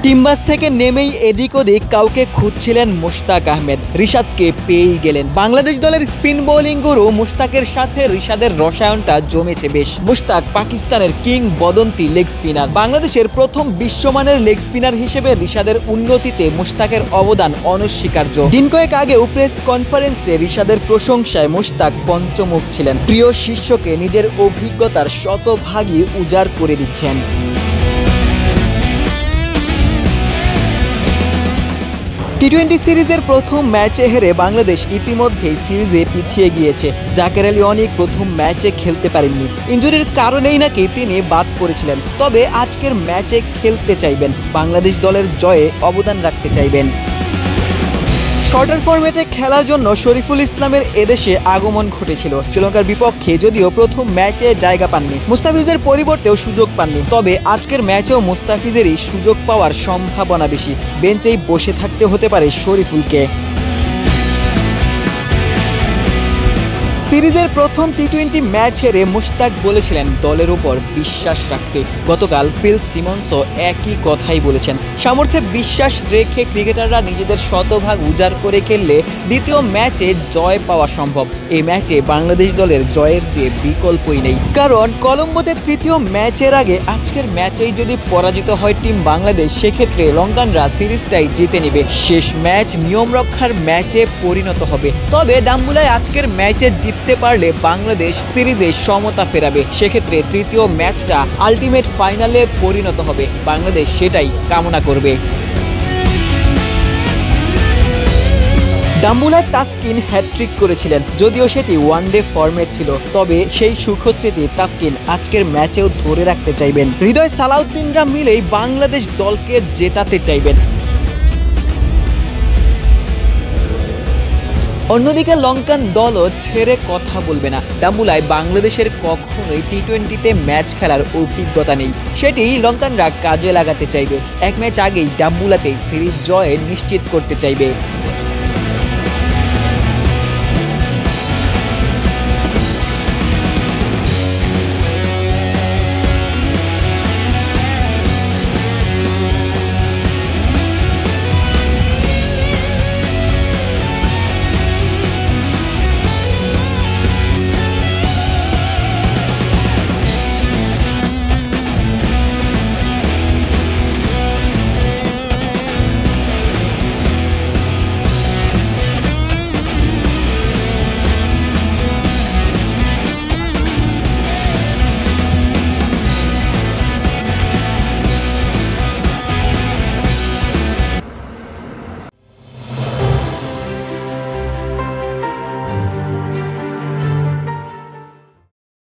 টিমবাস থেকে নেমেই এদিক ওদিক কাউকে খুঁজছিলেন মুশতাক আহমেদ। রিশাদকে পেয়েই গেলেন। বাংলাদেশ দলের স্পিন বোলিং গুরু মুশতাকের সাথে রিশাদের রসায়নটা জমেছে বেশ। মুশতাক পাকিস্তানের কিংবদন্তি লেগ স্পিনার। বাংলাদেশের প্রথম বিশ্বমানের লেগ স্পিনার হিসেবে রিশাদের উন্নতিতে মুশতাকের অবদান অনস্বীকার্য। দিন কয়েক আগেও প্রেস কনফারেন্সে রিশাদের প্রশংসায় মুশতাক পঞ্চমুখ ছিলেন। প্রিয় শিষ্যকে নিজের অভিজ্ঞতার শতভাগই উজাড় করে দিচ্ছেন। টি-20 সিরিজের প্রথম ম্যাচে হেরে বাংলাদেশ ইতিমধ্যেই সিরিজে পিছিয়ে গিয়েছে। জাকের আলী অনেক প্রথম ম্যাচে খেলতে পারেননি। ইনজুরির কারণেই নাকি তিনি বাদ পড়েছিলেন। তবে আজকের ম্যাচে খেলতে চাইবেন, বাংলাদেশ দলের জয়ে অবদান রাখতে চাইবেন। শর্টার ফরম্যাটে খেলার জন্য শরীফুল ইসলামের এদেশে আগমন ঘটেছিল। শ্রীলঙ্কার বিপক্ষে যদিও প্রথম ম্যাচে জায়গা পাননি, মুস্তাফিজের পরিবর্তেও সুযোগ পাননি। তবে আজকের ম্যাচেও মুস্তাফিজেরই সুযোগ পাওয়ার সম্ভাবনা বেশি। বেঞ্চেই বসে থাকতে হতে পারে শরীফুলকে। সিরিজের প্রথম টি-20 ম্যাচ হেরে মুশতাক বলেছিলেন দলের উপর বিশ্বাস রাখতে। গতকাল ফিল সিমন্সও একই কথাই বলেছেন। সামর্থ্যে বিশ্বাস রেখে ক্রিকেটাররা নিজেদের শতভাগ উজাড় করে খেললে দ্বিতীয় ম্যাচে জয় পাওয়া সম্ভব। এই ম্যাচে বাংলাদেশ দলের জয়ের যে বিকল্পই নেই, কারণ কলম্বোতে তৃতীয় ম্যাচের আগে আজকের ম্যাচেই যদি পরাজিত হয় টিম বাংলাদেশ, সেক্ষেত্রে লঙ্কানরা সিরিজটাই জিতে নেবে। শেষ ম্যাচ নিয়ম রক্ষার ম্যাচে পরিণত হবে। তবে ডাম্বুলায় আজকের ম্যাচে জিততে পারলে বাংলাদেশ সিরিজে সমতা ফেরাবে। সেক্ষেত্রে তৃতীয় ম্যাচটা আলটিমেট ফাইনালে পরিণত হবে। বাংলাদেশ সেটাই কামনা করবে। ডাম্বুলায় তাসকিন হ্যাটট্রিক করেছিলেন, যদিও সেটি ওয়ানডে ফরম্যাট ছিল। তবে সেই সুখস্মৃতি তাসকিন আজকের ম্যাচেও ধরে রাখতে চাইবেন। হৃদয় সালাউদ্দিনরা মিলেই বাংলাদেশ দলকে জেতাতে চাইবেন। অন্যদিকে লঙ্কান দলও ছেড়ে কথা বলবে না। ডাম্বুলায় বাংলাদেশের কখনোই টি-20তে ম্যাচ খেলার অভিজ্ঞতা নেই, সেটি লঙ্কানরা কাজে লাগাতে চাইবে। এক ম্যাচ আগেই ডাম্বুলাতে সিরিজ জয় নিশ্চিত করতে চাইবে।